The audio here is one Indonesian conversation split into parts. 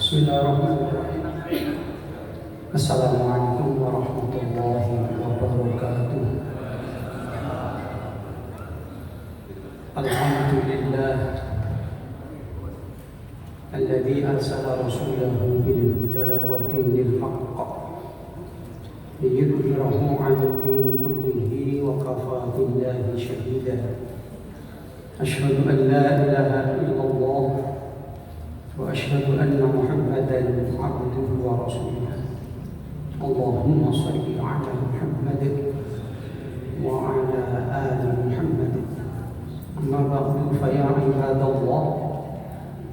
Bismillahirrahmanirrahim. Assalamualaikum warahmatullahi wabarakatuh. Alhamdulillah alladzi arsala rasulahu bil huda wa dinil haqq liyudhhirahu 'ala ad-din kullihi wa kafaa billahi shahida. Asyhadu an la ilaha illallah wa asyhadu anna Muhammadan 'abduhu wa rasuluh. Allahumma shalli 'ala Muhammad wa 'ala ali Muhammad. Amma ba'du fa ya ibadallah,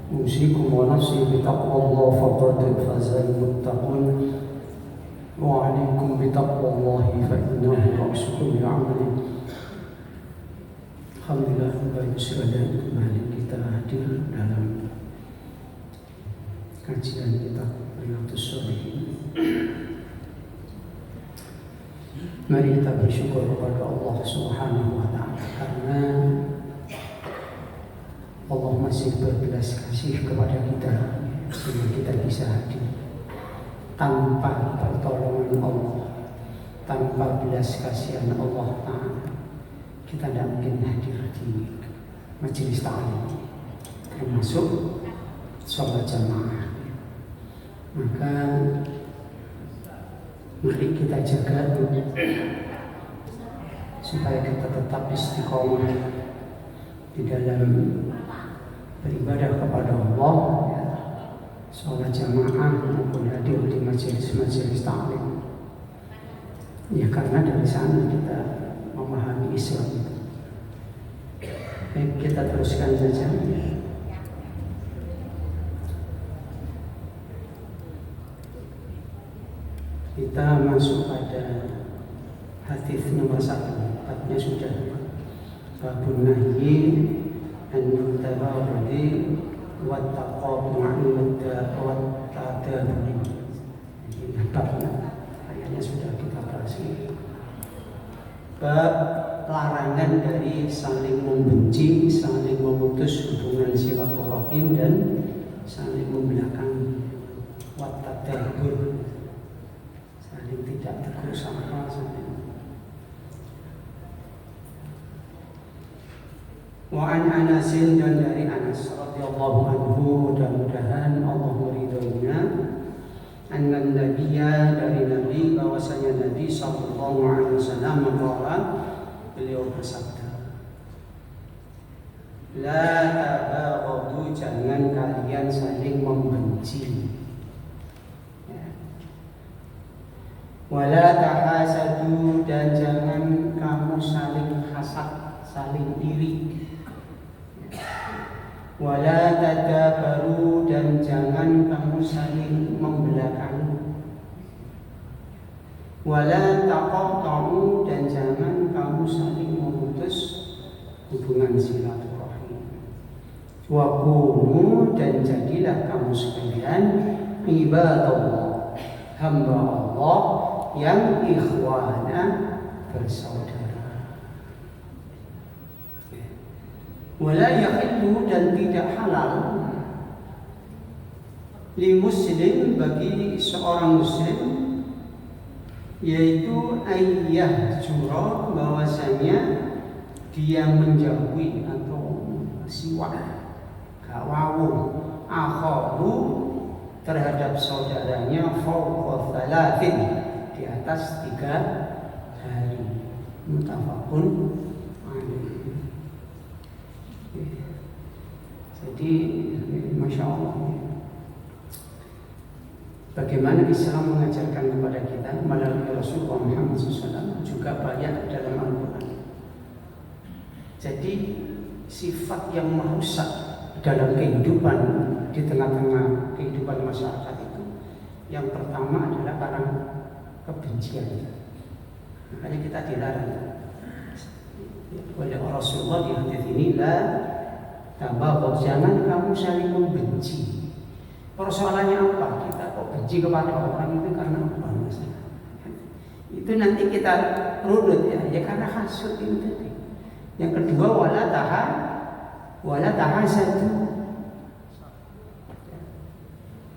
usikum wa nafsi bi taqwallah faqad fazal muttaqun wa 'alaikum bi taqwallah fa innahu ra'sul amali. Alhamdulillah, baik sekalian, kembali kita hadir dalam kajian kitab Riyadhus Shalihin. Mari kita bersyukur kepada Allah Subhanahu wa taala karena Allah masih berbelas kasih kepada kita sehingga kita bisa hadir. Tanpa pertolongan Allah, tanpa belas kasihan Allah taala, kita tidak mungkin hadir di majelis ta'lim, termasuk sholat jamaah. Maka mari kita jaga supaya kita tetap istiqomah di dalam beribadah kepada Allah, sholat jamaah maupun hadir di majelis-majelis ta'lim. Ya, karena dari sana kita memahami Islam itu. Baik, kita teruskan saja. Kita masuk pada hadis nomor 1. Artinya sudah babun nahyi an tabarudi wa taqabu'i wa tadaburi. Ini babnya ayatnya sudah kita bahas. Bab larangan dari saling membenci, saling memutus hubungan silaturahim dan saling membelakangi. Wa tadabur, saling tidak tegur sapa, saling. Wa an Anasin, dan dari Anas radhiyallahu anhu, mudah-mudahan Allah meridhoinya, anna nabiyya, dari Nabi, bahwasanya Nabi sallallahu alaihi wasallam qala, beliau bersabda, la tabaghadu, jangan kalian saling membenci, wala tahasadu, dan jangan kamu saling hasad, saling iri, wala tadabaru, dan jangan kamu saling membelakangi, wala taqatta'u, dan jangan kamu saling memutus hubungan silaturahim. Wa kunu, dan jadilah kamu sekalian ibadallah, hamba Allah yang ikhwana, bersaudara. Wala yahillu, dan tidak halal li muslim, bagi seorang muslim, yaitu ayyah jura, bahwasanya dia menjauhi atau siwak, kawawu, akhahu, terhadap saudaranya, fawqa thalathin, di atas 3 hari. Muttafaqun alaih. Jadi Masya Allah, bagaimana Islam mengajarkan kepada kita melalui Rasulullah Muhammad SAW, juga banyak dalam Al-Quran. Jadi sifat yang merusak dalam kehidupan, di tengah-tengah kehidupan masyarakat itu, yang pertama adalah karena kebencian. Makanya kita dilarang oleh Rasulullah di hadis ini, la tabaghad, jangan kamu saling membenci. Persoalannya apa? Kita kok benci kepada orang itu karena apa? Itu nanti kita runut ya karena hasud itu tadi. Yang kedua, wala tahasadu.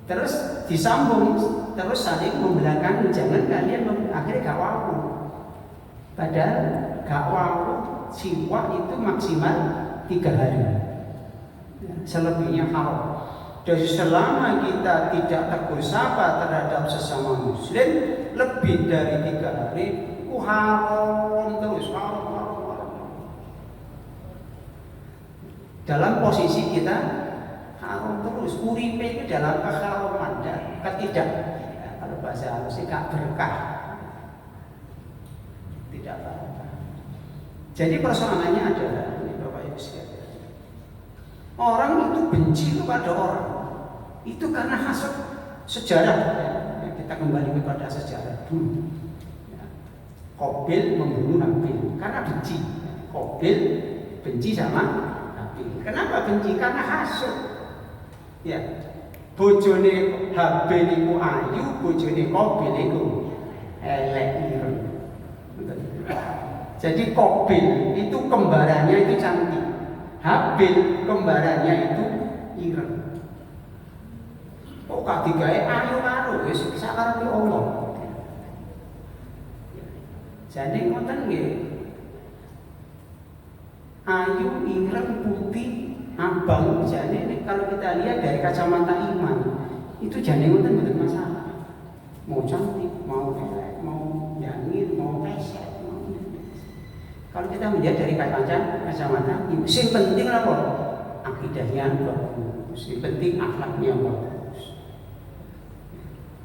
Terus disambung, terus saling membelakangi, jangan kalian akhirnya gak wawu. Padahal gak wawu siwak itu maksimal 3 hari. Selebihnya haram. Jadi selama kita tidak tegur sapa terhadap sesama muslim lebih dari 3 hari, haram terus, haram. Dalam posisi kita haram terus, uripe itu dalam keharaman dan ketidak, kalau bahasa halusnya gak berkah, tidak berkah. Jadi persoalannya adalah ini Bapak Ibu sekalian, orang itu benci kepada orang itu karena hasad sejarah. Kita kembali kepada sejarah dulu. Qabil membunuh Habil karena benci. Qabil benci sama Habil. Kenapa benci? Karena hasad. Ya, bojone Habil iku ayu, bojone Qabil iku elek ireng. Jadi Qabil itu kembarannya itu cantik, Habil kembarannya itu ireng. Kok gak digawe ayu karo wis sakarepe Allah. Jadi ngoten nggih. Ayu, ireng, putih, abang, jadi ini kalau kita lihat dari kacamata iman itu jadi ngoten bukan masalah. Mau cantik, mau elek, mau nyangir, mau pesek, mau. Kalau kita melihat dari kacamata iman, yang penting apa? Akidahnya bagus, yang penting akhlaknya bagus.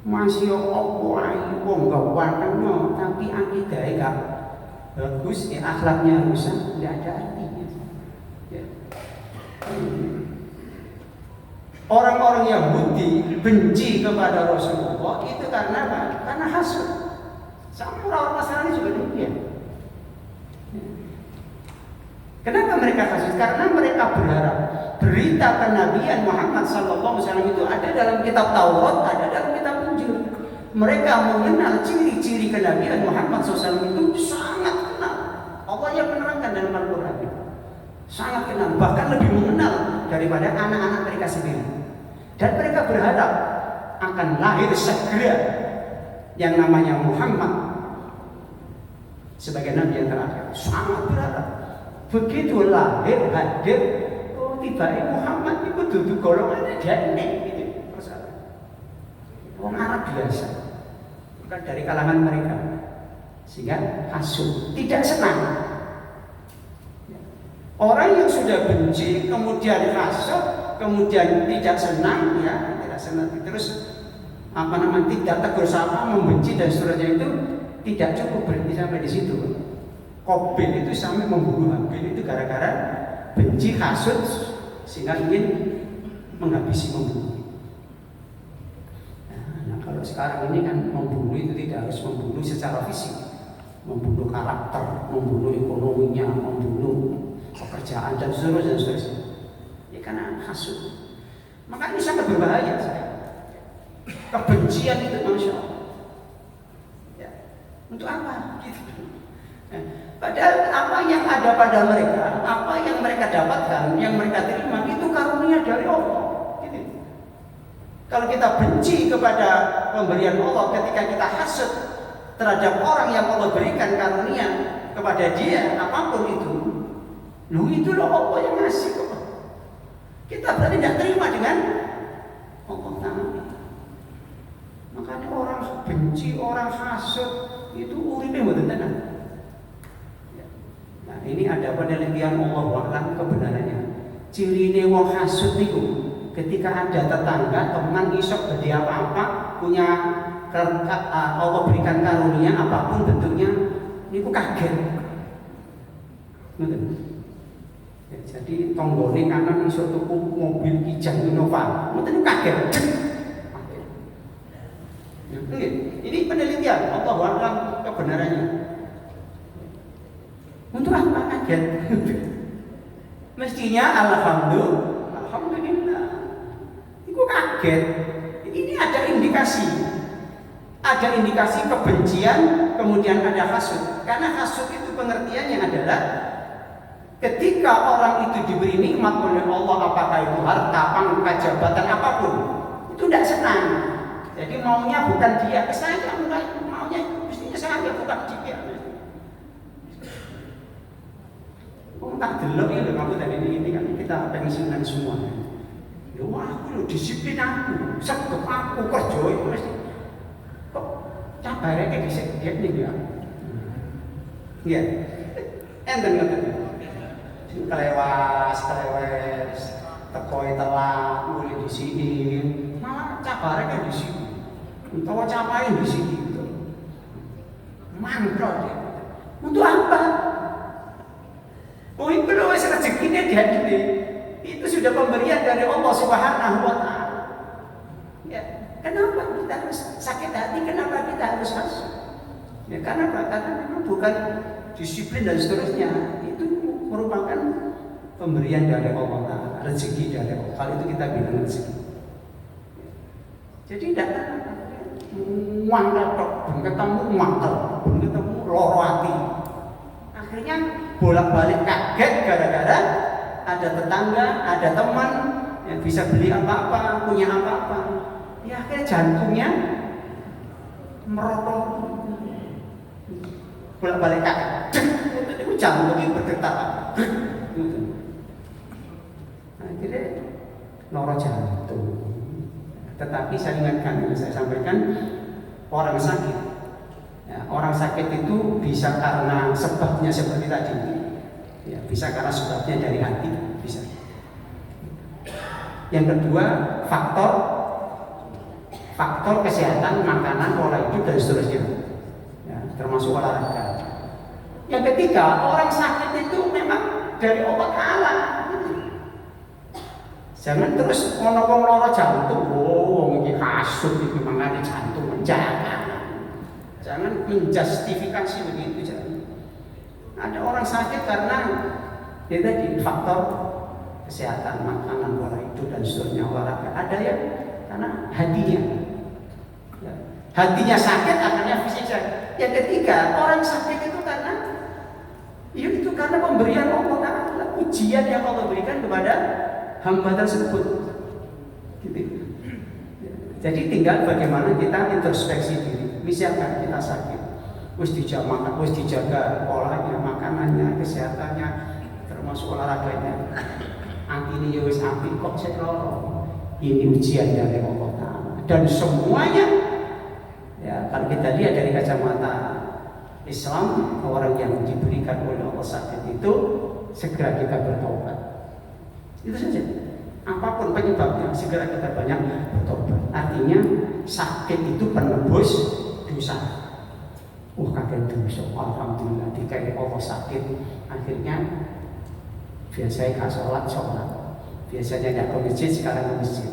Masih apa ayu wong gak warna tapi akidahnya gak bagus, akhlaknya rusak, tidak ada artinya. Ya. Orang-orang Yahudi benci kepada Rasulullah itu karena apa? Karena hasud. Sama orang Nasrani juga demikian. Kenapa mereka hasud? Karena mereka berharap berita kenabian Muhammad SAW itu ada dalam kitab Taurat, ada dalam kitab Injil. Mereka mengenal ciri-ciri kenabian Muhammad SAW itu sangat kenal. Allah yang menerangkan dalam Al-Quran, sangat kenal, bahkan lebih mengenal daripada anak-anak mereka sendiri. Dan mereka berharap akan lahir segera yang namanya Muhammad sebagai nabi yang terakhir. Sangat berharap. Begitu lahir hadir, oh tiba-tiba Muhammad itu duduk golongannya jane gitu. Orang Arab biasa, bukan dari kalangan mereka, sehingga hasud, tidak senang. Orang yang sudah benci kemudian hasud, kemudian tidak senang, ya tidak senang terus tidak tegur sapa, membenci dan seterusnya itu tidak cukup berhenti sampai di situ. Qabil itu sampai membunuh Habil itu gara-gara benci hasud sehingga ingin menghabisi, membunuh. Nah, kalau sekarang ini kan membunuh itu tidak harus membunuh secara fisik, membunuh karakter, membunuh ekonominya, membunuh pekerjaan dan seterusnya. Ya karena hasud. Maka ini sangat berbahaya. Kebencian itu Masya Allah. Ya. Untuk apa? Gitu. Padahal apa yang ada pada mereka, apa yang mereka dapatkan, yang mereka terima itu karunia dari Allah. Gitu. Kalau kita benci kepada pemberian Allah, ketika kita hasud terhadap orang yang Allah berikan karunia kepada dia, apapun itu, itu loh Allah yang ngasih kok. Kita berarti tidak terima dengan Allah Ta'ala. Makanya orang benci, orang hasud itu uripe mboten tenan. Nah, ini ada penelitian Allah wa'lam kebenarannya. Cirine wong hasud niku ketika ada tetangga, teman isok gede apa-apa, punya Allah berikan karunia apapun bentuknya, niku kaget. Ya, jadi tonggone kanan isok tuku mobil Kijang Innova, mboten kaget. Ini penelitian Allah wa'lam kebenarannya. Untuk apa kaget? Mestinya alhamdulillah. Itu kaget. Ini ada indikasi kebencian, kemudian ada hasud. Karena hasud itu pengertiannya adalah ketika orang itu diberi nikmat oleh Allah, apakah itu harta, pangkat, jabatan apapun, itu tidak senang. senang. Jadi maunya bukan dia ke saya, maunya mestinya saya bukan dia. Tak delok ya lho aku tadi ini kan kita pensiunan semua. Ya aku lho disiplin aku, segep aku kerja itu mesti. Kok cabare kayak dhisik nih ya. Iya. Enten ngoten. Kelewes, teko telat, mulai di sini. Malah cabare kayak di sini. Utawa capai di sini gitu. Mangkrot ya. Untuk apa? Oh itu loh rezekinya dia ini. Itu sudah pemberian dari Allah Subhanahu wa Ta'ala. Ya, kenapa kita harus sakit hati? Kenapa kita harus masuk? Ya karena apa? Karena memang bukan disiplin dan seterusnya. Itu merupakan pemberian dari Allah Ta'ala, rezeki dari Allah. Kalau itu kita bilang rezeki. Jadi tidak mangkel tok, ketemu mangkel, ketemu loro hati. Akhirnya bolak-balik kaget gara-gara ada tetangga, ada teman yang bisa beli apa-apa, punya apa-apa. Ya akhirnya jantungnya merotot, bolak-balik kaget. Itu jantungnya bergetar. Akhirnya loro jantung. Tetapi saya ingatkan, saya sampaikan orang sakit. Ya, orang sakit itu bisa karena sebabnya seperti tadi, ya, bisa karena sebabnya dari hati, bisa. Yang kedua, faktor kesehatan, makanan, pola hidup dan seterusnya, ya, termasuk olahraga. Yang ketiga, orang sakit itu memang dari Allah Ta'ala. Jangan terus ngomong loro jantung, ini kasut itu mengani jantung, jangan menjustifikasi begitu, jangan. Ada orang sakit karena ya tadi faktor kesehatan, makanan, pola hidup dan seterusnya, olahraga. Ada yang karena hatinya, ya. Hatinya sakit, akhirnya fisik sakit. Yang ketiga, orang sakit itu karena ya itu karena pemberian Allah Ta'ala, ujian yang Allah berikan kepada hamba tersebut. Gitu. Jadi tinggal bagaimana kita introspeksi diri. Misalkan kita sakit, harus dijaga polanya, makanannya, kesehatannya, termasuk olahraganya. Ini ya wis apik kok sekloro. Ini ujian dari Allah Ta'ala. Dan semuanya, ya kalau kita lihat dari kacamata Islam, orang yang diberikan oleh Allah sakit itu segera kita bertobat. Itu saja. Apapun penyebabnya, segera kita banyak bertobat. Artinya sakit itu penebus dosa. Kakek dosa, alhamdulillah dikai Allah sakit. Akhirnya biasanya gak sholat. Biasanya tidak ke masjid, sekarang ke masjid.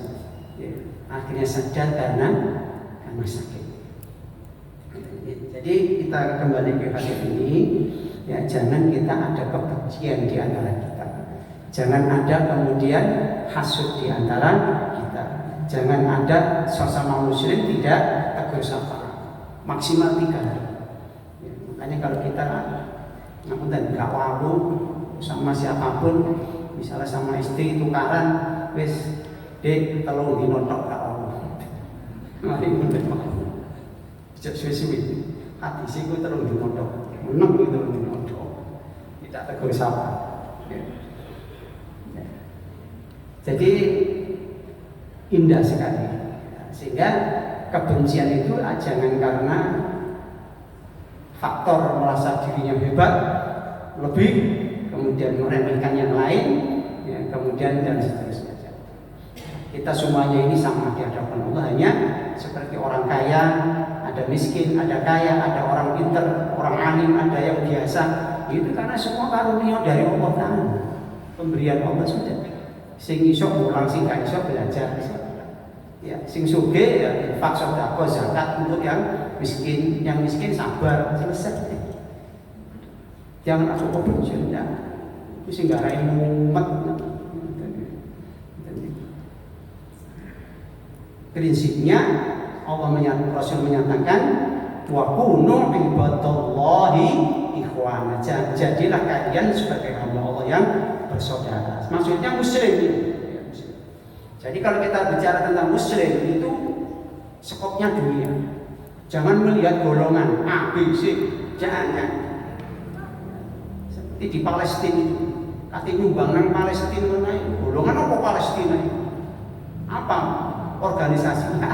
Ya. Akhirnya sadar karena sakit. Jadi kita kembali ke hadis ini, ya jangan kita ada kebencian di antara kita. Jangan ada kemudian hasud di antara kita. Jangan ada sesama muslim tidak tegur sapa. Maksimal 3 hari. Ya, makanya kalau kita nggak walu sama siapapun, misalnya sama istri tukaran, wis dek tolong dinotok gak walu. Mari mundur malu. Suwi-suwi. Hati sih gue terus dinotok. Menang itu dinotok. Tidak tegur sapa. Ya. Jadi indah sekali, sehingga kebencian itu jangan karena faktor merasa dirinya hebat, lebih, kemudian meremehkan yang lain, ya, kemudian dan seterusnya. Kita semuanya ini sama di hadapan Allah, hanya seperti orang kaya, ada miskin, ada kaya, ada orang pintar, orang alim, ada yang biasa. Itu karena semua karunia dari Allah Ta'ala, pemberian Allah sudah. Sing iso mulang, sing gak iso belajar. Ya, sing sugih ya infak, sedekah, zakat untuk yang miskin. Yang miskin sabar, selesai. Jangan aku kebencian, ya. Itu sing garai mumet. Prinsipnya Allah Rasul menyatakan wa kunu ibadallahi ikhwana. Jadilah kalian sebagai hamba Allah yang bersaudara. Maksudnya muslim. Jadi kalau kita bicara tentang muslim itu skopnya dunia. Jangan melihat golongan A, B, C, jangan. Seperti di Palestina itu, kata nyumbang nang Palestina itu, golongan apa Palestina itu? Apa organisasinya?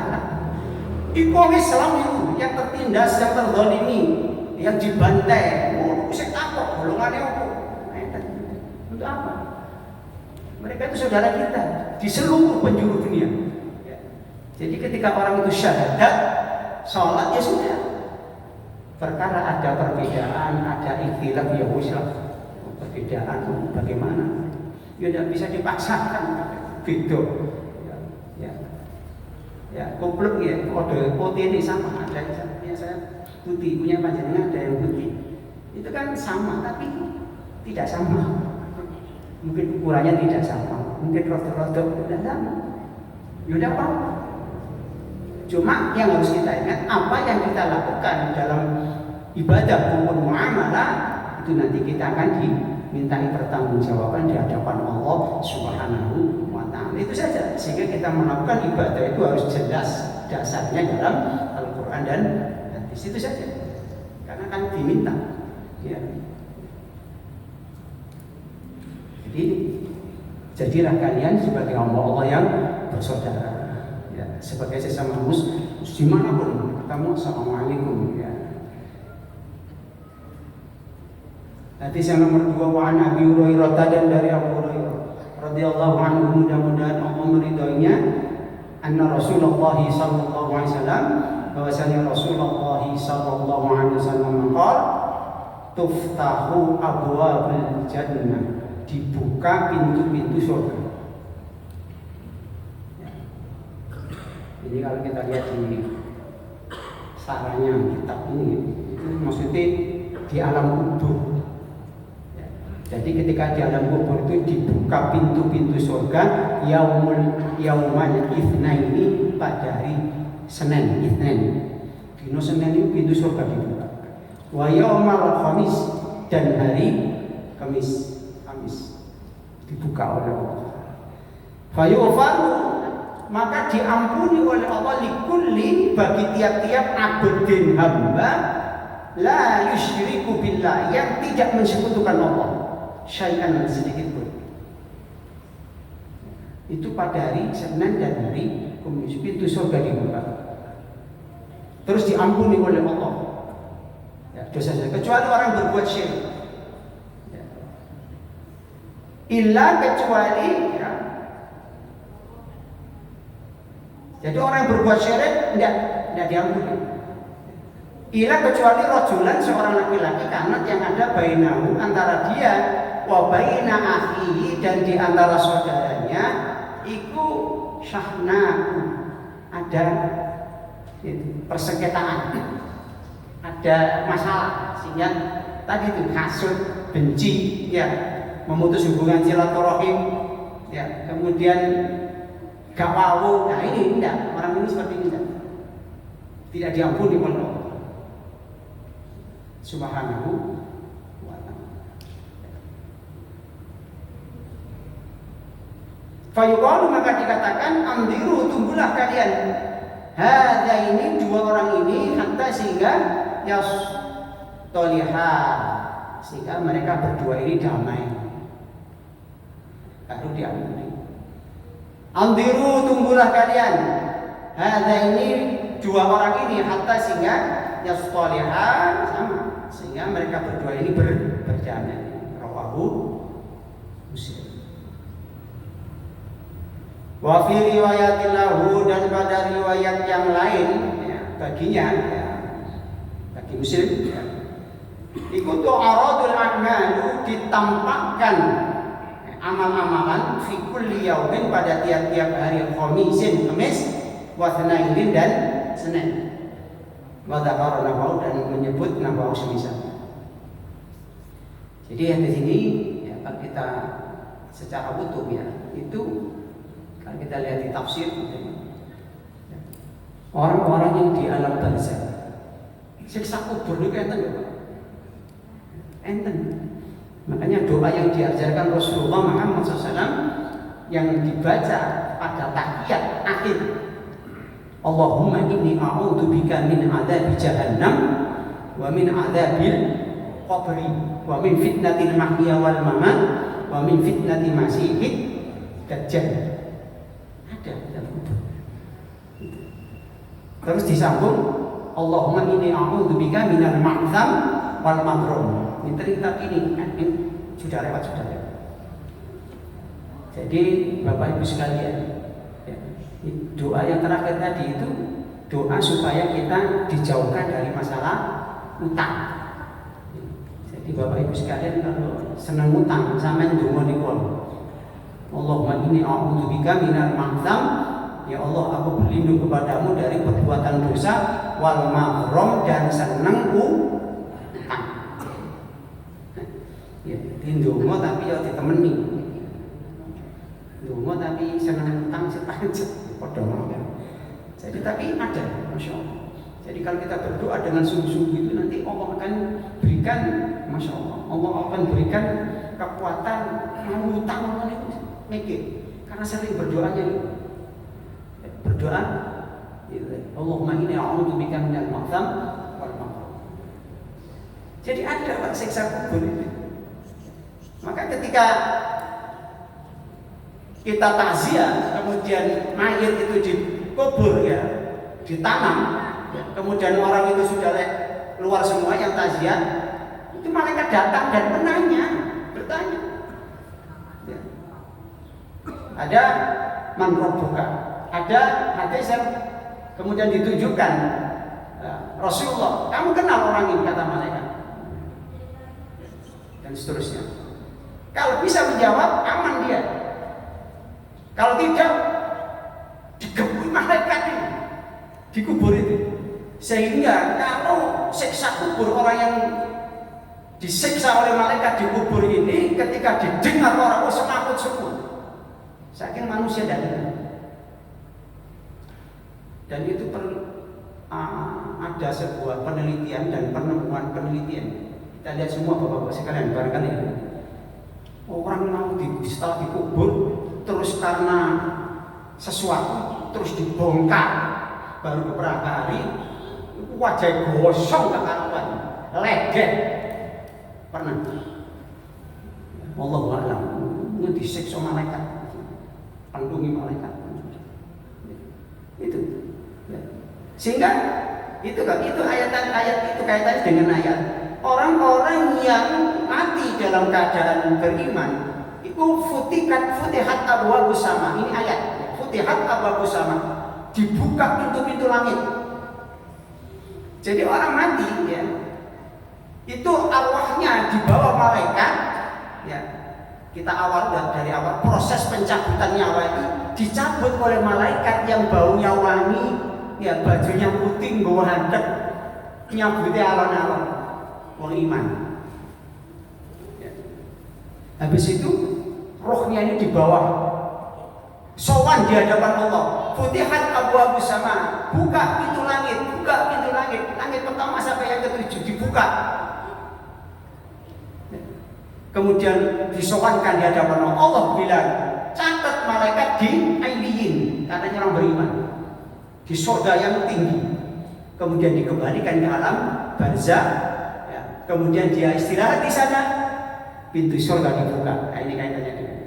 Iku Islam itu yang tertindas, yang terzalimi, yang dibantai. Oh, saya takut golongannya apa? Untuk apa? Mereka itu saudara kita di seluruh penjuru dunia. Jadi ketika orang itu syahadat, sholat ya sudah. Perkara ada perbedaan, ada ikhtilaf ya uslah. Perbedaan bagaimana? Ya tidak bisa dipaksakan. Beda. Ya, komplek ya. Kode ini sama. Ada yang saya putih, punya panjenengan ada yang putih. Itu kan sama, tapi tidak sama. Mungkin ukurannya tidak sama, mungkin rodok-rodok tidak sama. Yaudah apa? Cuma yang harus kita ingat, apa yang kita lakukan dalam ibadah maupun muamalah itu nanti kita akan dimintai pertanggungjawaban di hadapan Allah Subhanahu wa Ta'ala. Itu saja. Sehingga kita melakukan ibadah itu harus jelas dasarnya dalam Al-Quran dan hadis. Itu saja. Karena kan diminta. Ya. Jadi jadilah kalian sebagai hamba Allah yang bersaudara. Ya, sebagai sesama muslim dimanapun ketemu, assalamualaikum ya. Hadis yang nomor 2 wa Abi Hurairah, dan dari Abu Hurairah radhiyallahu anhu, mudah-mudahan Allah meridhoinya, anna Rasulullah sallallahu alaihi wasallam, bahwasanya Rasulullah sallallahu alaihi wasallam qala tuftahu abwabul jannah, dibuka pintu-pintu surga. Jadi kalau kita lihat di saranya kitab ini, itu maksudnya di alam kubur. Ya. Jadi ketika di alam kubur itu dibuka pintu-pintu surga, yaumal itsnaini, pada hari Senin, Itsnain. Dino Senin itu pintu surga dibuka. Wa yaumal khamis, dan hari Kamis dibuka oleh Allah. Fayu'faru, maka diampuni oleh Allah likulli, bagi tiap-tiap abdin hamba, la yusyriku billah, yang tidak mensekutukan Allah syai'an sedikit pun. Itu pada hari Senin dan hari Kamis pintu surga dibuka. Terus diampuni oleh Allah ya, dosa-dosa, kecuali orang berbuat syirik. Ya. Illa, kecuali ya. Jadi orang yang berbuat syirik tidak diampuni. Ila, kecuali rojulan, seorang laki-laki, karena yang ada bainahu, antara dia wa baina akhihi, dan di antara saudaranya iku syahnaku, ada persengketaan, ada masalah, sehingga tadi itu hasud, benci, ya, memutus hubungan silaturahim, ya, kemudian gak mau. Nah ini tidak, orang ini seperti ini tidak diampuni oleh Allah Subhanahu wa ta'ala. Fayuqalu, maka dikatakan, amdiru, tunggulah kalian, hadza ini, dua orang ini, hatta, sehingga yastoliha, sehingga mereka berdua ini damai, baru diampuni. Amdiru, tunggulah kalian, hadza ini, dua orang ini, hatta, sehingga yastoliha, sama, sehingga mereka berdua ini berdamai. Rawahu Muslim. Wa fi riwayatin lahu, dan pada riwayat yang lain ya, baginya ya, bagi Muslim ya, ikut aradul a'malu, ditampakkan amal-amalan fi kulli yaumin, pada tiap-tiap hari, khamisin, Kamis, wa tsnainin, dan Senin. Wa dzakara nabahu, dan menyebut nabahu semisal. Jadi di sini ya, kalau kita secara utuh ya, itu kalau kita lihat di tafsir, orang-orang yang di alam barzakh, siksa kubur itu enten. Makanya doa yang diajarkan Rasulullah Muhammad SAW yang dibaca pada tahiyat akhir Allahumma inni a'udzubika min adzabi jahannam wa min adzabil qabri wa min fitnatil mahya wal mamat wa min fitnati masiihid dajjal. Ada dalam kubur. Terus disambung Allahumma inni a'udzubika minal ma'tham wal maghrur. Ini sudah lewat. Jadi Bapak Ibu sekalian, ya, doa yang terakhir tadi itu doa supaya kita dijauhkan dari masalah utang. Jadi Bapak Ibu sekalian kalau senang utang sampean ndonga niku. Allahumma inni a'udzubika minal ma'tham, ya Allah aku berlindung kepadamu dari perbuatan dosa wal maghrum dan seneng utang. Ya, ndonga tapi ya ditemeni. Ndonga tapi seneng utang sepancet padha mawon. Jadi tapi ada, Masya Allah. Jadi kalau kita berdoa dengan sungguh-sungguh itu nanti Allah akan berikan, Masya Allah, Allah akan berikan kekuatan mau utang itu mikir. Karena sering berdoanya itu. Berdoa Allahumma inni a'udzubika minal ma'tham wal maghrur. Jadi ada Pak siksa kubur itu. Maka ketika kita takziah kemudian mayit itu dikubur ya, ditanam ya, kemudian orang itu sudah keluar semua yang takziah, itu malaikat datang dan bertanya ya. Ada man rabbuka, ada hadis yang kemudian ditunjukkan Rasulullah, kamu kenal orang ini, kata malaikat, dan seterusnya. Kalau bisa menjawab aman dia, kalau tidak digebui malaikat ini, dikubur itu. Sehingga kalau siksa kubur, orang yang disiksa oleh malaikat di kubur ini ketika didengar orang semakut semua, saking manusia dan itu ada sebuah penelitian dan penemuan penelitian. Kita lihat semua bapak-bapak sekalian barangkali ini. Orang mau setelah dikubur terus karena sesuatu terus dibongkar baru beberapa hari wajah gosong kekaruan leget pernah Allahu a'lam itu disiksa malaikat, pandungi malaikat itu ya. Sehingga itu ayat itu kaitannya dengan ayat orang-orang yang mati dalam keadaan beriman itu futihat abwabus sama. Ini ayat futihat abwabus sama, dibuka pintu-pintu langit. Jadi orang mati ya itu arwahnya dibawa malaikat ya. Kita dari awal proses pencabutan nyawa itu dicabut oleh malaikat yang baunya wangi ya, bajunya putih, bawa handuk, nyabutnya alon-alon wong iman ya. Habis itu rohnya ini di bawah sowan di hadapan Allah. Futihat abwabus sama, buka pintu langit, langit pertama sampai yang ketujuh dibuka. Kemudian disowankan di hadapan Allah. Allah bilang, catat malaikat di ailiyin, katanya orang beriman, di surga yang tinggi. Kemudian dikembalikan ke alam barzakh, ya. Kemudian dia istirahat di sana, pintu surga dibuka. Nah, ini kaitannya dengan.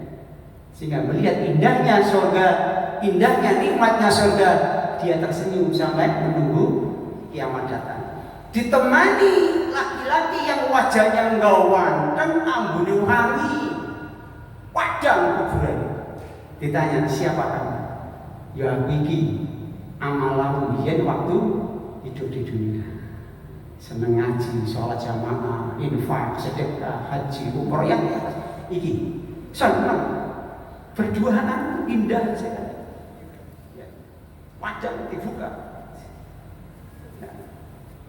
Sehingga melihat indahnya surga, indahnya nikmatnya surga, dia tersenyum sampai menunggu kiamat datang. Ditemani laki-laki yang wajahnya ganteng, ambune wangi, padang kuburan. Ditanya, siapa kamu? Ya iki amalanmu biyen waktu hidup di dunia. Seneng ngaji, sholat jamaah, infak, sedekah, haji, umroh yang iki. Seneng. Berduaan indah sekali. Wajah dibuka.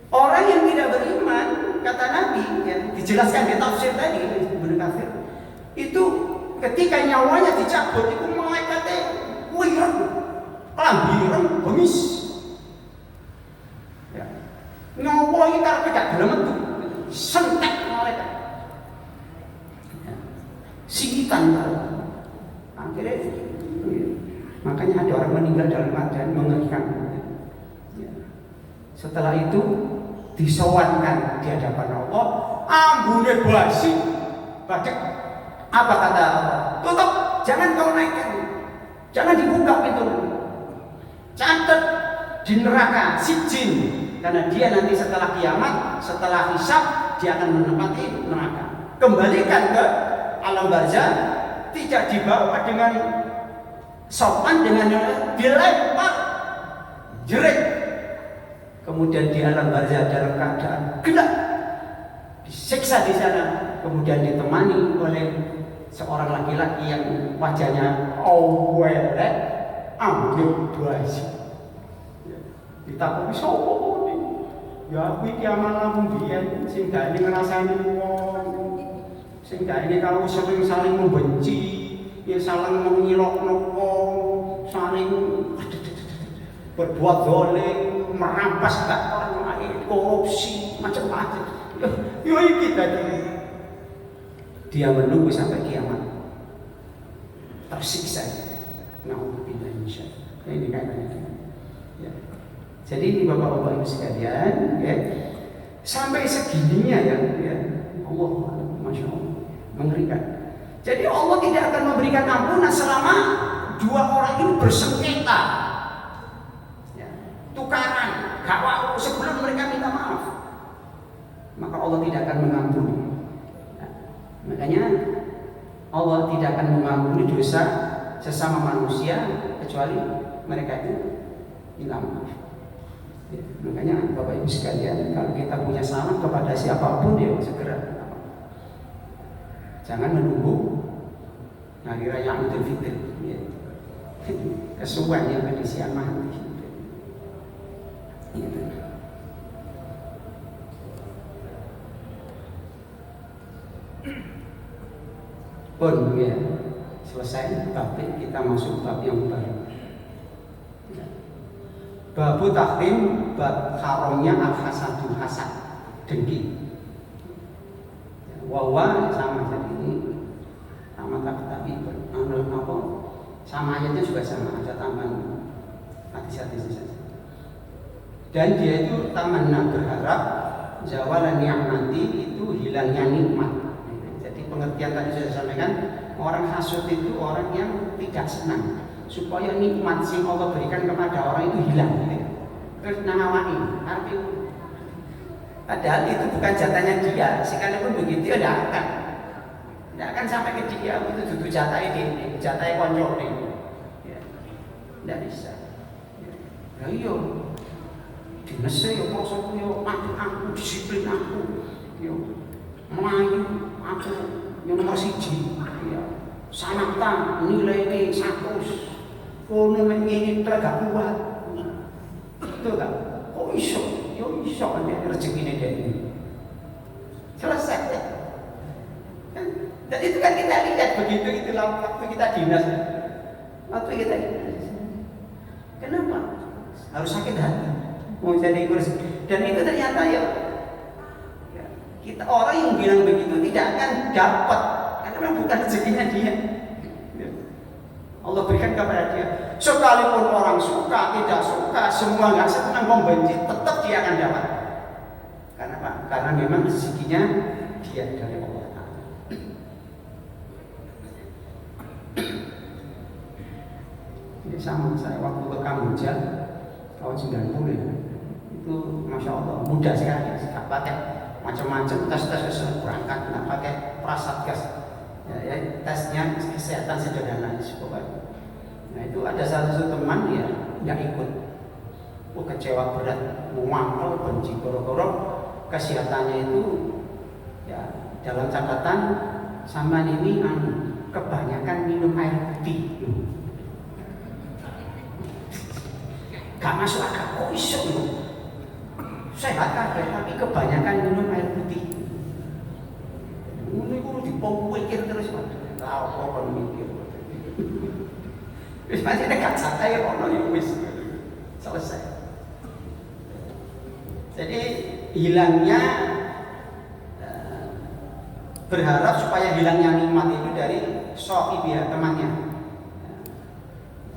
Orang yang tidak beriman, kata Nabi, yang dijelaskan di tafsir tadi, Ibnu Katsir, itu ketika nyawanya dicabut, itu malaikatnya wireng, lambiran, bengis. Ya. Nyawa ini karena tidak dalam itu, sentek malaikat. Ya. Singitan kalau. Akhirnya, makanya ada orang meninggal dalam keadaan mengerikan. Setelah itu disowankan di hadapan Allah, ambune basi, badek. Apa kata Allah? Tutup, jangan kau naikkan, jangan dibuka pintu. Catat di neraka sijin, karena dia nanti setelah kiamat, setelah hisab, dia akan menempati neraka. Kembalikan ke alam barzah, tidak dibawa dengan sopan, dengan dilempar, jerit. Kemudian di alam barzah dalam keadaan gelap, disiksa di sana, kemudian ditemani oleh seorang laki-laki yang wajahnya awelek, ambil basi. Ditakuti sapa iki? Ya aku iki amal-amal biyen sing gak ini ngrasani wong. Sing gak ini kalau sering saling membenci, ya saling mengilokno wong, saling berbuat zalim, merampas hak orang lain, korupsi, macam-macam. Yo iki tadi. Dia menunggu sampai kiamat, tersiksa. Nauzubillah insyaallah. Ini kaitannya. Ya. Jadi bapak-bapak ibu sekalian, ya, sampai segininya ya, Allah, masya Allah, mengerikan. Jadi Allah tidak akan memberikan ampunan selama dua orang ini bersengketa, ya, tukaran, gak sebelum mereka minta maaf, maka Allah tidak akan mengampuni. Nah, makanya Allah tidak akan mengampuni dosa sesama manusia kecuali mereka itu minta maaf. Ya, makanya Bapak Ibu sekalian, kalau kita punya salah kepada siapapun ya segera. Jangan menunggu hari raya Idul Fitri. Ya. Kesuwen yang kedisian mati. Ya. Pun ya selesai, tapi kita masuk bab yang baru. Babu tahrim, bab haramnya al-hasadul hasad, dengki. Wawa sama, jadi ini sama tapi apa? Sama ayatnya juga sama, ada tambahan hadis-hadis saja. Dan dia itu tamanna, berharap zawalan ni'mati, itu hilangnya nikmat. Jadi pengertian tadi saya sampaikan, orang hasud itu orang yang tidak senang supaya nikmat yang Allah berikan kepada orang itu hilang, gitu. Terus nangawani, artinya padahal itu bukan jatahnya dia. Sekalipun begitu tidak akan sampai ke dia. Itu duduk jatahnya ini, jatahnya konco ini, ya, tidak bisa. Ya iya, dinese yo prosoku yo aku disiplin aku, yo melayu aku yo nomor 1, ya. Sanakta nilai ini 100. Kono ini gak kuat, itu kan? Kok iso? Yo iso ada rezeki ini. Selesai ya. Dan itu kan kita lihat begitu itulah waktu kita dinas. Kenapa? Harus sakit hati mau jadi kursi. Dan itu ternyata ya kita orang yang bilang begitu tidak akan dapat karena memang bukan rezekinya dia. Allah berikan kepada dia. Sekalipun orang suka, tidak suka, semua nggak senang, membenci, tetap dia akan dapat. Karena apa? Karena memang rezekinya dia dari Allah Ta'ala. Ini sama saya waktu ke Kamboja tahun 90 ya. Itu Masya Allah mudah sekali, nggak pakai macam-macam tes berangkat, nggak pakai prasatgas. Ya, tesnya kesehatan sederhana pokoknya. Nah itu ada satu teman dia nggak ikut, kecewa berat, muangkel, benci, korok-korok. Kesehatannya itu ya dalam catatan sama ini kebanyakan minum air putih. Gak masuk akal, kok iso loh. Sehat kabeh tapi kebanyakan minum air putih. Ini kudu dipikir terus, tahu kok mikir. Wis masih dekat santai ono ya wis selesai. Jadi hilangnya berharap supaya hilangnya nikmat itu dari sohibiyah, temannya.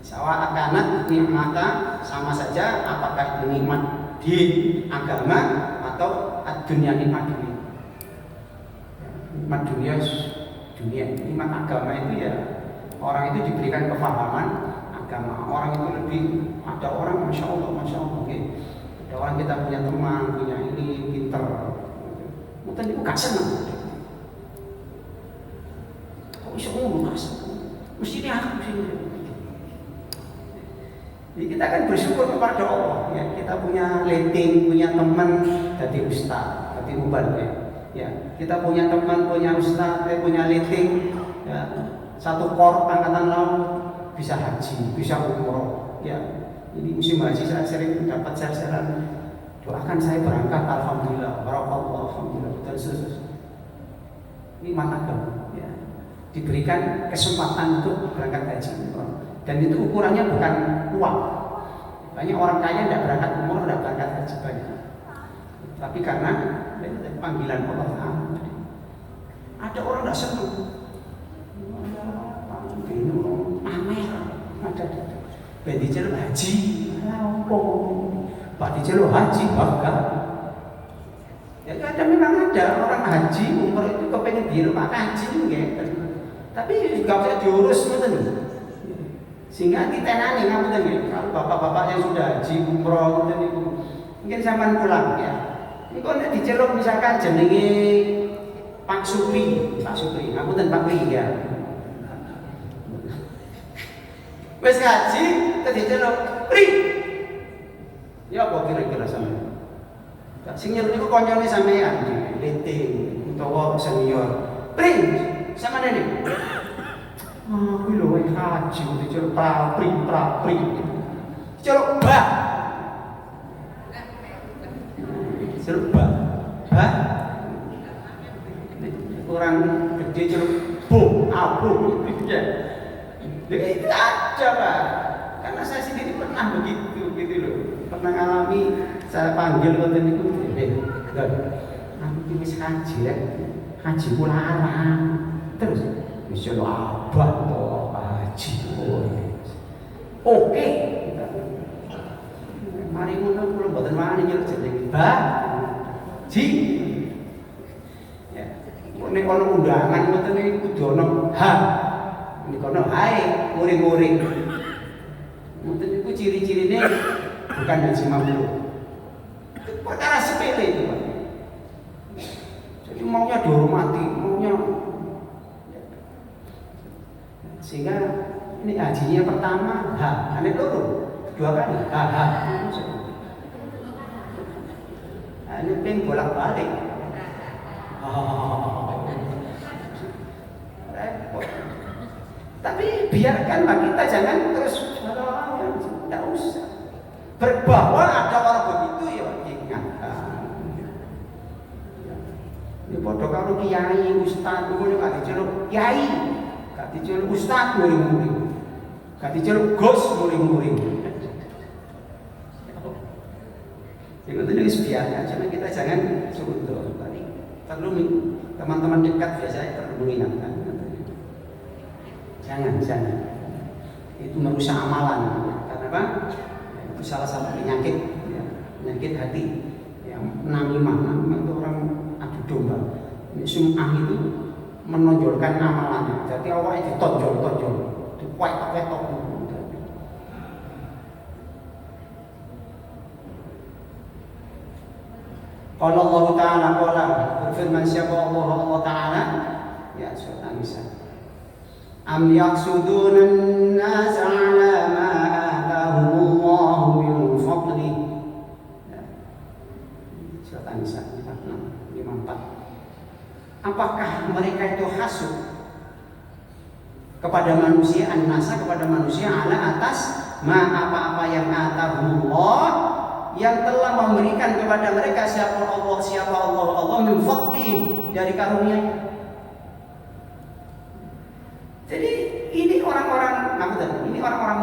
Sawa akanat nikmata, sama saja apakah itu nikmat din agama atau ad-dunya nikmat dunia. Nikmat dunia nikmat agama itu ya orang itu diberikan kefahaman agama. Orang itu lebih, ada orang masya Allah okay. Ada orang kita punya teman, punya ini pinter, mungkin itu gak senang. Kok bisa ngomong gak senang? Mesti ini aku sini. Jadi kita kan bersyukur kepada Allah ya, kita punya letting, punya teman jadi ustaz, jadi mubaligh ya. Kita punya teman, punya ustaz, punya letting ya, satu kor angkatan laut bisa haji, bisa umroh ya. Ini musim haji saya sering dapat share-sharean, doakan saya berangkat, alhamdulillah, barakallah, alhamdulillah dan seterusnya. Ini agama ya, diberikan kesempatan untuk berangkat haji dan itu ukurannya bukan uang. Banyak orang kaya tidak berangkat umroh, tidak berangkat haji banyak, tapi karena panggilan Allah Ta'ala. Ada orang tidak senang, pamer, ada diceluk haji, Pak diceluk haji bangga. Ya ada, memang ada orang haji umroh itu kepengen di rumah haji gitu. Tapi nggak usah diurus betul. Sehingga ditenani ngapunten nggih. Kalau bapak-bapak yang sudah haji umroh itu mungkin sampean pulang ya. Niku nek diceluk misalkan jenenge Pak Supri, ngapunten Pak Pri ya. Wis ngaji tadi diceluk Pri. Ya apa kira-kira sampean? Sing nyeluk niku koncone sampean, leting utawa senior. Pri, sampean ini. Aku lho haji diceluk Pri. Diceluk Mbah. Diceluk Mbah. Hah? Orang gede celuk Bu, Abu gitu ya. Itu ada Pak. Karena saya sendiri pernah begitu gitu loh. Pernah ngalami, saya panggil konten itu, aku wis haji ya, haji larang. Terus bisa lo abah toh haji, oke. Mari ngono kula mboten wani nyeluk jeneng Mbah Ji. Ya, nek ana undangan ngoten iki kudu ana ha. Nek ana hae muring-muring. Ngoten iku ciri-cirine bukan haji mabrur. Perkara sepele itu Pak. Jadi maunya dihormati, maunya sehingga ini hajinya pertama ane loro, kedua kali ini pengen bolak-balik. Repot. Tapi biarkan Pak, kita jangan terus tidak usah. Bahwa ada orang begitu ya ingatkan. Ini bodoh kalau kiai, ustaz, itu gak diceluk kiai, gak diceluk ustaz, muring-muring, gak diceluk gos, muring-muring. Itu biarnya, cuma kita jangan sudut. Perlu teman-teman dekat biasanya perlu mengingatkan. Jangan. Itu merusak amalan. Karena apa? Itu salah satu penyakit, ya, penyakit hati. Yang namimah itu orang adu domba. Sum'ah itu menonjolkan amalannya. Jadi awalnya ditonjol, dikuetok-kuetok. Qala Allah Ta'ala berfirman siapa Allah Ta'ala ya surat An-Nisa am yaqsuduna an-nas 'ala ma atahumullahu min fadli ya. Surat An-Nisa 54. Apakah mereka itu hasud kepada manusia, an-nasa kepada manusia ala atas ma apa-apa yang atahumullah yang telah memberikan kepada mereka siapa Allah min fadli dari karunia-Nya. Jadi ini orang-orang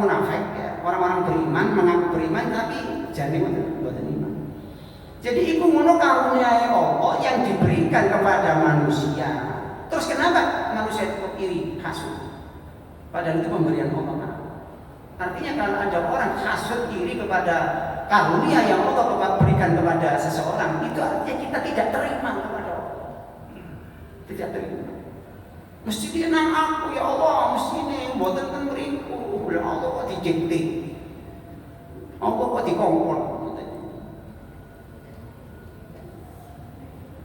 munafik ya, orang-orang beriman mengaku beriman tapi jane mboten iman. Jadi iku ngono karunia Allah yang diberikan kepada manusia. Terus kenapa manusia itu iri, hasud? Padahal itu pemberian Allah. Artinya kalau ada orang hasud iri kepada karunia yang Allah berikan kebaikan kepada seseorang, itu artinya kita tidak terima kepada Allah. Tidak terima. Mesti dia nang aku ya Allah, mesti ini mboten ten mriku. Ya Allah kok dijekti. Allah kok dikongkon.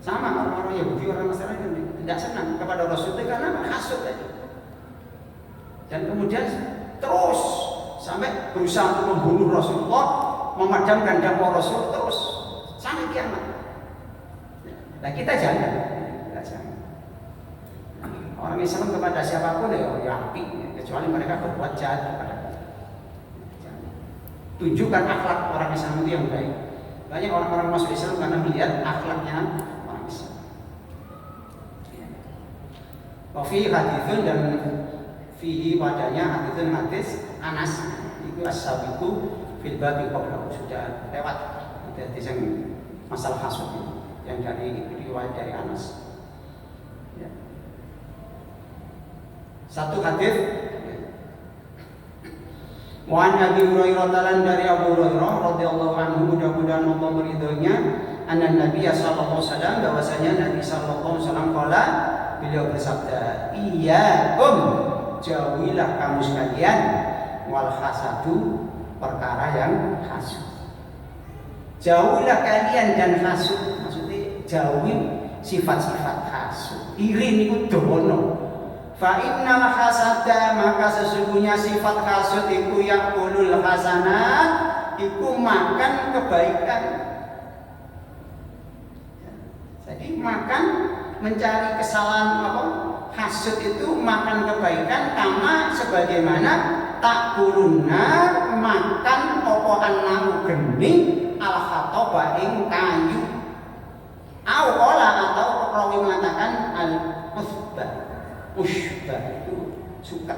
Sama orang-orang Yahudi, orang Nasrani tidak senang kepada Rasul karena hasut tadi. Dan kemudian terus sampai berusaha untuk membunuh Rasulullah, memadamkan dakwah Rasul terus sampai kiamat. Nah kita jangan. Orang Islam kepada siapapun ya api, kecuali mereka berbuat jahat kepada kita. Tunjukkan akhlak orang Islam itu yang baik. Banyak orang-orang masuk Islam karena melihat akhlaknya orang Islam. Wafi hadithun dan fihi padanya hadis Anas itu as-sabiqu fil babi qabla, sudah lewat hadis yang masalah hasud yang dari riwayat dari Anas. Ya. Satu hadis Mu'an Abi Hurairah talan dari Abu Hurairah radhiyallahu anhu, mudah-mudahan Allah meridhoinya, anna Nabi sallallahu alaihi wasallam, bahwasanya Nabi sallallahu alaihi wasallam qala, beliau bersabda, iyyakum, jauhilah kamu sekalian, wal hasadu, perkara yang hasud. Jauhilah kalian dan hasud, maksudnya jauhi sifat-sifat hasud. Iri niku dono. Fa innal hasada, maka sesungguhnya sifat hasud iku yaqulul hasanat, iku makan kebaikan. Jadi makan, mencari kesalahan apa? Hasud itu makan kebaikan, kama sebagaimana takuluna makan opoan namu geni al khatoba ing kayu. Au ola atau perawi mengatakan al usbah. Ushbah itu suka.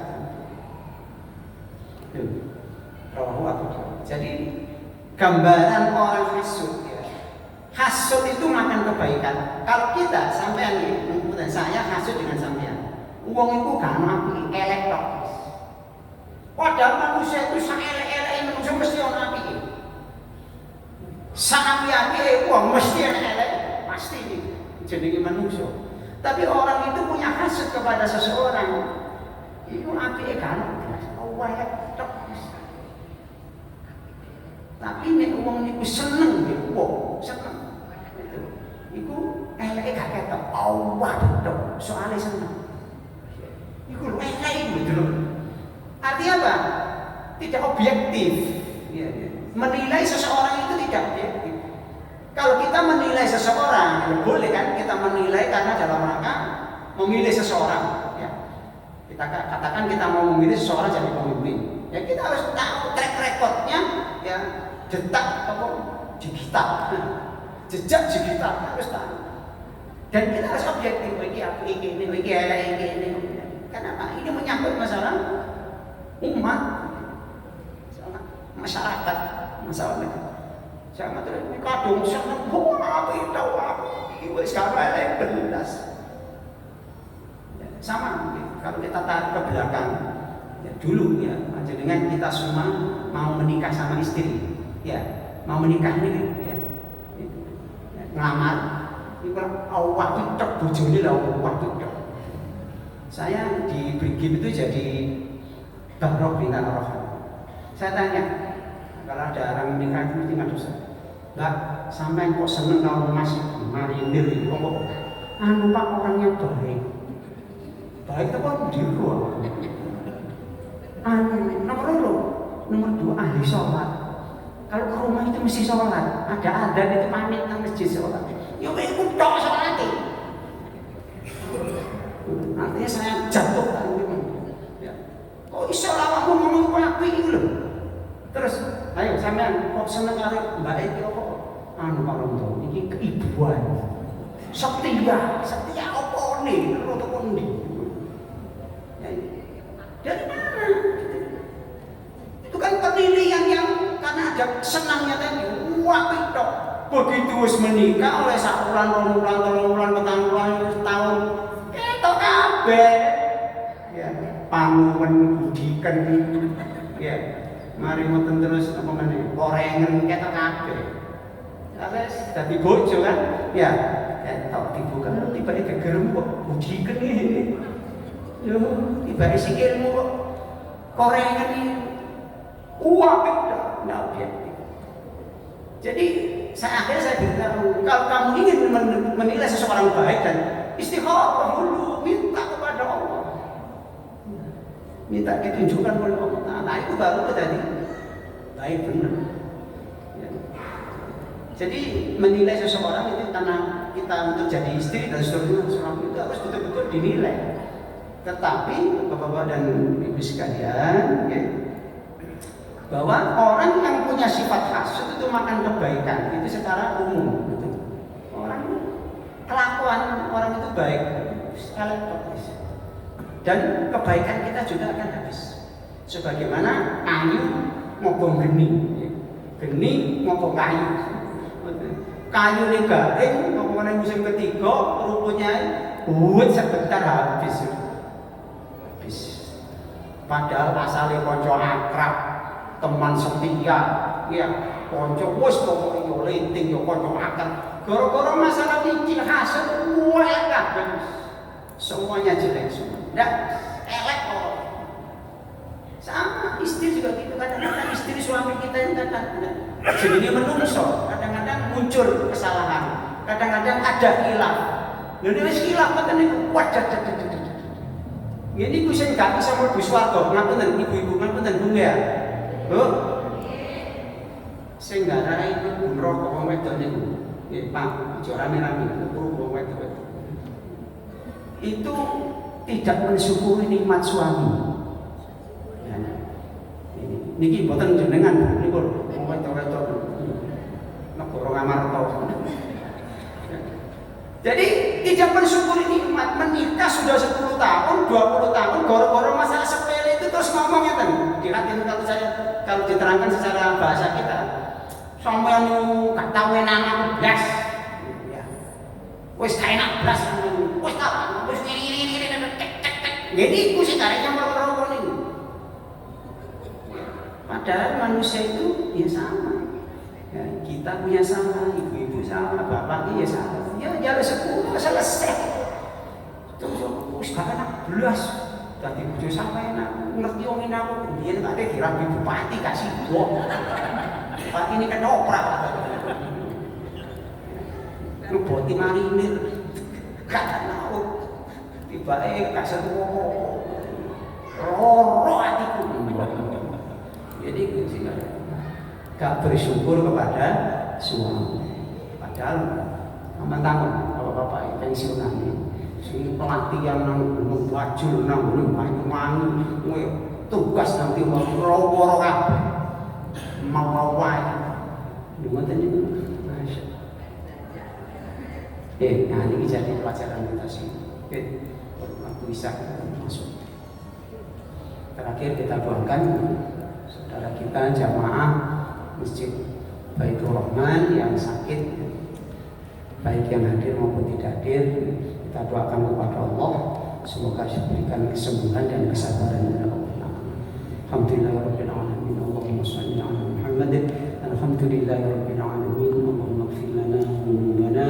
Rawahu Abu Dawud. Jadi gambaran orang hasud ya. Hasud itu makan kebaikan. Kalau kita sampean ini, saya hasud dengan sampean. Uang itu kan api elek tok. Padahal manusia itu saelek-elek manusia mesti ono api. Sapi-api uang mesti elek, pasti jenenge manusia. Tapi orang itu punya hasud kepada seseorang, itu api kan, elek tok. Tapi nek wong niku seneng nggih, wong seneng. Iku eleke gak ketok, awak tok, soalé seneng. Iku lho elek gitu. Artinya apa? Tidak objektif. Ya, ya. Menilai seseorang itu tidak objektif. Kalau kita menilai seseorang, ya boleh kan kita menilai karena dalam rangka memilih seseorang. Ya. Kita katakan kita mau memilih seseorang jadi pemimpin. Ya kita harus tahu track recordnya, ya detak apa digital, jejak digital harus tahu. Dan kita harus objektif. Iki aku ini, iki elek ini. Kenapa? Ini menyangkut masalah umat, masyarakat, masalah negara. Sama terus ini kadung seneng, apa itu api, wis kabeh belas. Sama kalau kita tarik ke belakang, ya dulu ya, dengan kita semua mau menikah sama istri, ya mau menikah ini, ya ngelamar, itu awak cocok bojone lah, awak cocok. Saya di Brigim itu jadi Bahrok Bintang Rohan. Saya tanya, kalau ada orang menikah itu mesti ngadu saya. Mbak, sampai kok seneng kalau masih marinir itu kok anu Pak orangnya baik. Baik itu kok di ruang. Nomor 2 ahli sholat. Kalau ke rumah itu mesti sholat. Ada adzan itu pamit nang masjid sholat. Ya ikut tok sholat. Artinya saya jatuh kan memang. Ya. Kok iso awakmu ngomong apik iki lho. Terus, ayo sampean kok seneng karo Mbak iki kok anu Pak Rondo iki keibuan. Setia apa nih? Rondo pundi? Ya, dari mana? Itu kan penilaian yang karena ada senangnya tadi. Wah itu begitu wis menikah oleh sakulan, 2 bulan, 3 bulan, 4 bulan, setahun. Itu kabeh. Ya, panuwen budiken. Ya. Mari ngoten terus apa meneh, korengen ketok kabeh. Wis dadi bojo kan. Ya, ketok dibuka tiba-tiba gegerem kok bujiken iki. Yo, tiba sikilmu kok korengan iki. Apik dah, nah objektif. Jadi akhirnya saya beritahu, kalau kamu ingin menilai seseorang baik dan istikharah dulu, minta kepada Allah, minta ditunjukkan oleh Allah. Nah itu baru tadi baik benar. Ya. Jadi menilai seseorang itu karena kita untuk jadi istri dan seterusnya, suami itu harus betul-betul dinilai. Tetapi bapak-bapak dan ibu sekalian, ya, bahwa orang yang punya sifat hasud itu makan kebaikan itu secara umum, gitu. Orang kelakuan orang itu baik sekali dan kebaikan kita juga akan habis. Sebagaimana kayu ngobong geni, geni ngobong kayu. Kayu ini garing, ngomongin musim ketiga, rumputnya buat sebentar habis. Padahal asalnya konco akrab, teman setia, ya konco wis pokoke yo linting yo konco akrab. Gara-gara masalah mikir hasud mual kabeh. Semuanya jelek semua. Ndak elek kok. Sama istri juga gitu, kadang-kadang istri suami kita ini kadang-kadang jadi menungso, kadang-kadang muncul kesalahan, kadang-kadang ada khilaf. Lha wis khilaf ngoten niku wadah. Ini ku sing gak bisa mlebu swarga, ngapunten ibu-ibu, ngapunten Bu ya. Bu. Sing ngarai iku neraka wong wedok niku. Nggih, Pak, aja rame-rame wong wedok. Itu tidak mensyukuri nikmat suami. Ya. Niki mboten jenengan niku wong wedok-wedok. Negara ngamarta. Jadi tidak mensyukuri nikmat, menikah sudah 10 tahun, 20 tahun, gara-gara masalah sepele itu terus ngomongnya kan. Diratin kalau diterangkan secara bahasa kita, sampeyan gak tau enak blas. Ya. Wis gak enak blas, wis tak wis ngiri-ngiri tek. Jadi iku sing karepnya meroko niku. Padahal manusia itu ya sama. Ya, kita punya sama, ibu-ibu sama, bapak ya sama. Ya jalan 10 selesai. Terus wis gak enak blas. Dadi bojo sampe enak, ngerti wong aku. Biyen kate dirabi bupati kasih dok. Bupati ini kan oprak. Ngeboti marinir. Gak tahu. Tibake kasih apa-apa. Roro atiku. Jadi sing gak bersyukur kepada suami. Padahal mentang bapak-bapak pensiunan sing pelatihan nang gunung Bajul nang gunung Banyuwangi tugas nanti mau loro kabeh mau wae ngoten niku. Nah ini jadi pelajaran kita sih. Waktu bisa masuk. Terakhir kita doakan saudara kita jamaah Masjid Baitur Rahman yang sakit, baik yang hadir maupun tidak hadir, kita doakan kepada Allah semoga diberikan kesembuhan dan kesabaran dari Allah. Alhamdulillahirabbil alamin. Allahumma shalli ala Muhammad. Alhamdulillahirabbil alamin. Allahumma ighfir lana dhunubana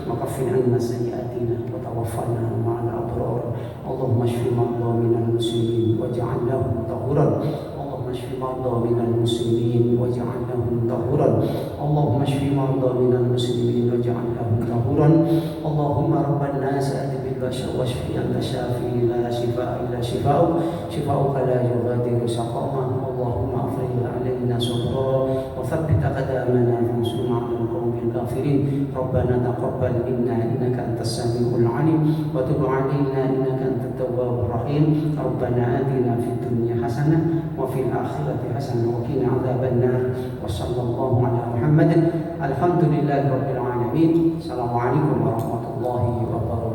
wa kaffir 'anna sayyi'atina wa tawaffana ma'al abrar. Allahumma shfi marda minal muslimin waj'al lahum tahuran. اشف مرضى من المسلمين واجعل لهم طهورا. اللهم اشف مرضى من المسلمين واجعل لهم طهورا. اللهم رب الناس اذهب البأس واشف انت شافي لا شفاء الا شفاؤك شفاؤك لا يغادر سقما. اللهم افرج علينا صبرا وثبت اقدامنا وانصرنا على القوم الكافرين. ربنا تقبل منا انك انت السميع العليم وتب علينا انك انت التواب الرحيم. ربنا اتنا في الدنيا حسنه وفي الآخرة حسنة وقنا عذاب النار. وصلى الله على محمد. الحمد لله رب العالمين. السلام عليكم ورحمة الله وبركاته.